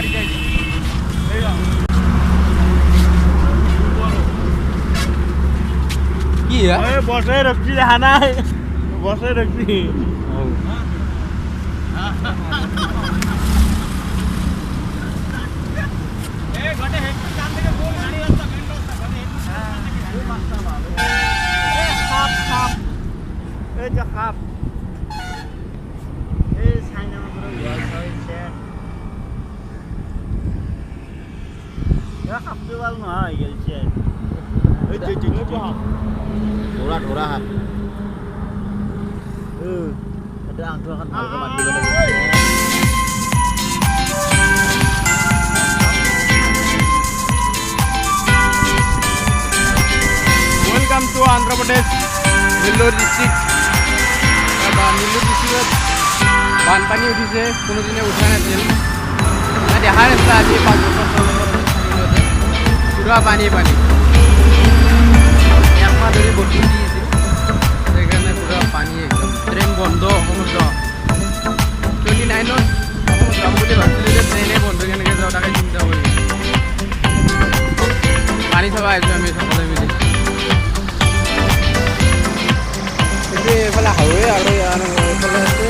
কি বসে ৰাখছি হানাই বসে ৰাখছি ঢোৰা ঢোৰা হাত আংটো এখন ভালকৈ মাত দিব লাগে welcome to Andhra Pradesh Nellore district Nellore ডিস্ট্রিক্টত বানপানী উঠিছে কোনোদিনে উঠা নাছিল দেখা নাছিল আজি 5 বছৰ পুৰা পানী পানী একমাহ ধৰি বৰষুণ দি আছিল সেইকাৰণে পুৰা পানী একদম ট্ৰেইন বন্ধ সমুদ্ৰ 29ত যাম বুলি ভাবিছিলোঁ যে ট্ৰেইনে বন্ধ কেনেকৈ যাওঁ তাকে চিন্তা কৰি পানী চাব আহিছোঁ আমি সকলোৱে মিলি এইফালে হাইৱে আৰু এইফালে আছে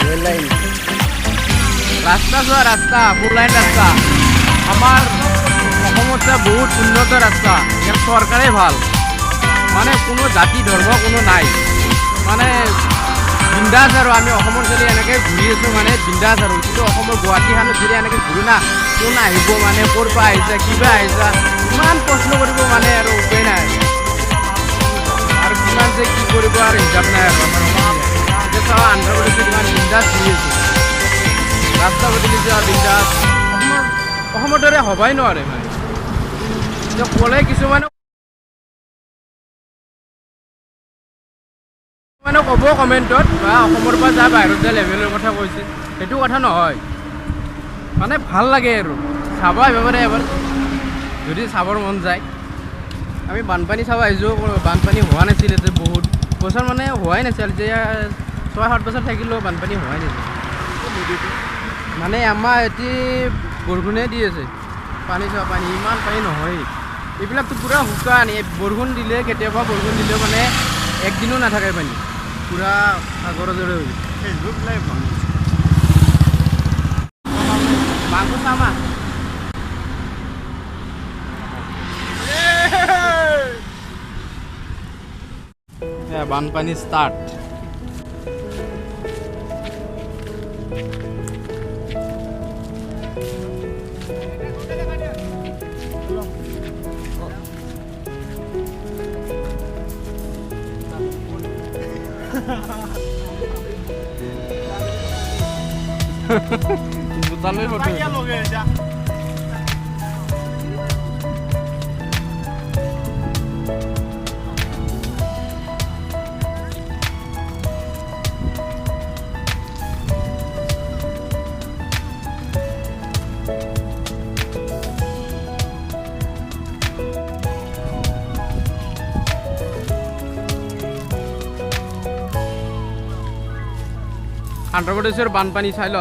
ৰেল লাইন ৰাস্তা যোৱা ৰাস্তা 4 লাইন ৰাস্তা আমাৰ অসমত বহুত উন্নত ৰাস্তা ইয়াৰ চৰকাৰে ভাল মানে কোনো জাতি ধৰ্ম কোনো নাই মানে বিন্দাছ আৰু আমি অসমৰ যদি এনেকৈ ঘূৰি আছোঁ মানে বিন্দাছ আৰু কিন্তু অসমৰ গুৱাহাটীখনত যদি এনেকৈ ঘূৰি না কোন আহিব মানে ক'ৰ পৰা আহিছা কিবা আহিছা ইমান প্ৰশ্ন কৰিব মানে আৰু উপায় নাই আৰু কিমান যে কি কৰিব আৰু হিচাপ নাই আৰু এতিয়া চাওঁ আন্ধ্ৰ প্ৰদেশত ইমান বিন্দাছ ঘূৰি আছোঁ ৰাস্তা বদলিছে আৰু বিন্দাছ অসমৰ দৰে হ'বই নোৱাৰে মানে এতিয়া ক'লে কিছুমানে ক'ব কমেণ্টত বা অসমৰ পৰা যা বাহিৰত যা লেভেলৰ কথা কৈছে সেইটো কথা নহয় মানে ভাল লাগে আৰু চাব আহিব পাৰে এবাৰ যদি চাবৰ মন যায় আমি বানপানী চাব আহিছোঁ বানপানী হোৱা নাছিল এতিয়া বহুত বছৰ মানে হোৱাই নাছিল এতিয়া 6-7 বছৰ থাকিলেও বানপানী হোৱাই নাছিল মানে আমাৰ এতিয়া বৰষুণে দি আছে পানী চাব পানী ইমান পানী নহয় এইবিলাকতো পূৰা শুকান বৰষুণ দিলে কেতিয়াবা বৰষুণ দিলেও মানে একদিনো নাথাকে পানী পূৰা সাগৰৰ দৰে হৈ ফেচবুক লাইভ মাংস চামা বানপানী ষ্টাৰ্ট জোতালৈ ফটো আন্ধ্ৰ প্ৰদেশৰ বানপানী চাই ল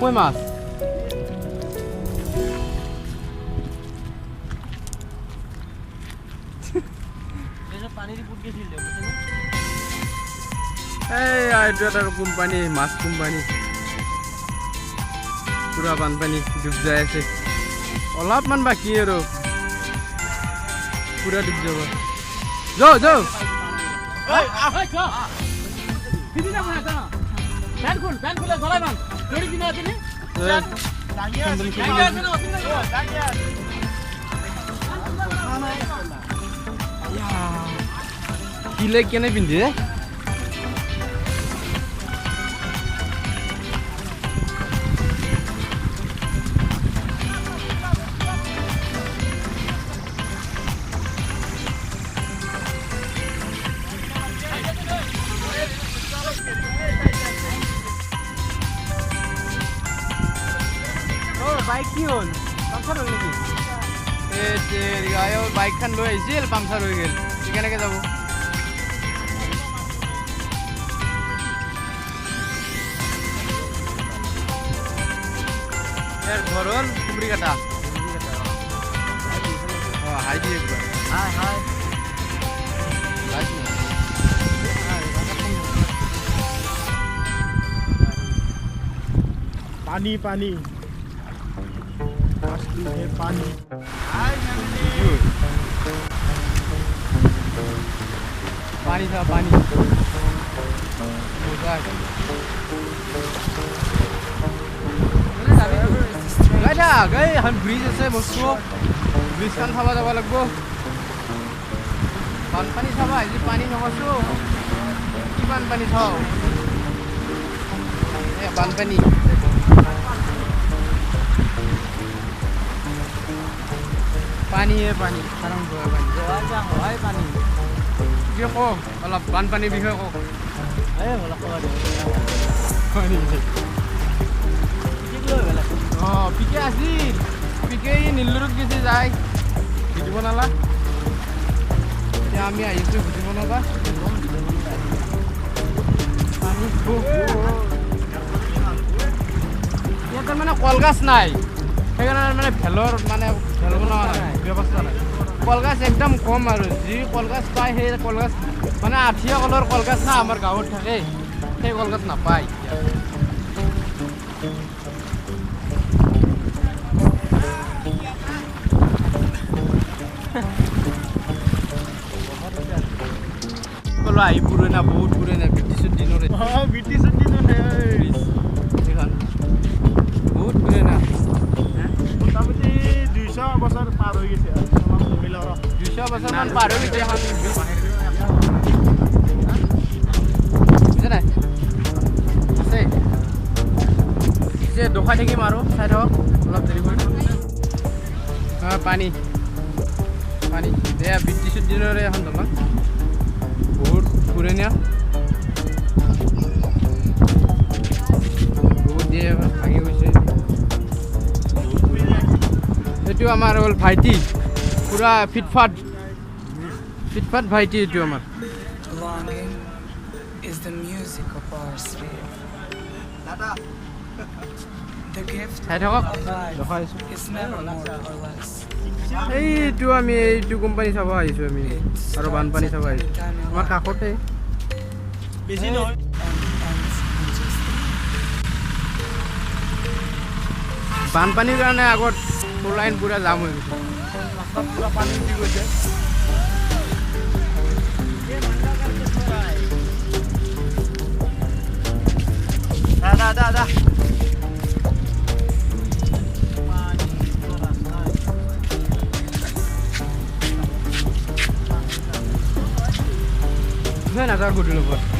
কই মাছ এইটো এটা কোম্পানী মাছ কোম্পানী পুৰা বানপানী ডুব যাই আছে অলপমান বাকী আৰু পুৰা ডুব যাব যাও কিলে কেনে পিন্ধি বাইক কি হ'ল পামচাৰ হ'ল নেকি বাইকখন লৈ আহিছিল পামচাৰ হৈ গ'ল কেনেকৈ যাব यार घर हल कुमरी काटा हाई दी एक बार हाय हाय पानी पानी असली है पानी पानी था पानी गई हम ब्रिज আছে বস্তু ব্রিজখন চাব যাব লাগিব বানপানী চাব আজি পানী নহছো কি বানপানী চাও এ বানপানী পানী হে পানী কারণ হয় পানী কি কও অলপ বানপানীৰ বিষয়ে কও অলপ কবা পানী পিকে আছিল পিকে নীলৰুত গেছে যায় ভিডিঅ' বনালা এতিয়া আমি আহিছোঁ ভিডিঅ' বনাবা ইয়াতে মানে কলগাছ নাই সেইকাৰণে মানে ভেলৰ মানে ভেল বনোৱা নাই ব্যৱস্থা নাই কলগাছ একদম কম আৰু যি কলগাছ পায় সেই কলগাছ মানে আঠিয়া কলৰ কলগাছ না আমাৰ গাঁৱত থাকে সেই কলগাছ নাপায় আহি পুৰণা বহুত পুৰণা ব্ৰিটিছৰ দিনৰে ব্ৰিটিছৰ দিনতে এইখন বহুত পুৰণা মোটামুটি 200 বছৰ পাৰ হৈ গৈছে 200 বছৰমান পাৰ হৈ গৈছে এখন বুজিছে নাই আছে যে দোকাই থাকিম আৰু চাই থাকক অলপ দেৰি কৰি পানী পানী এয়া ব্ৰিটিছৰ দিনৰে এখন দলং বহুত পুৰণীয়া বহুত দিয়ে ভাঙি গৈছে এইটো আমাৰ হ'ল ভাইটি পুৰা ফিটফাট ভাইটি এইটো আমাৰ Belonging is the music of our sphere. The gift চাই থাকক of life দেখাইছোঁ is never more or less. এইটো আমি এইটো কোম্পানী চাব আহিছোঁ আমি আৰু বানপানী চাব আহিছোঁ আমাৰ কাষতে বেছি নহয় বানপানীৰ কাৰণে আগত ফ'ৰ লাইন পুৰা জাম হৈ গৈছে পুৰা পানী উঠি গৈছে দা নাযাওঁ গুটিৰ লগত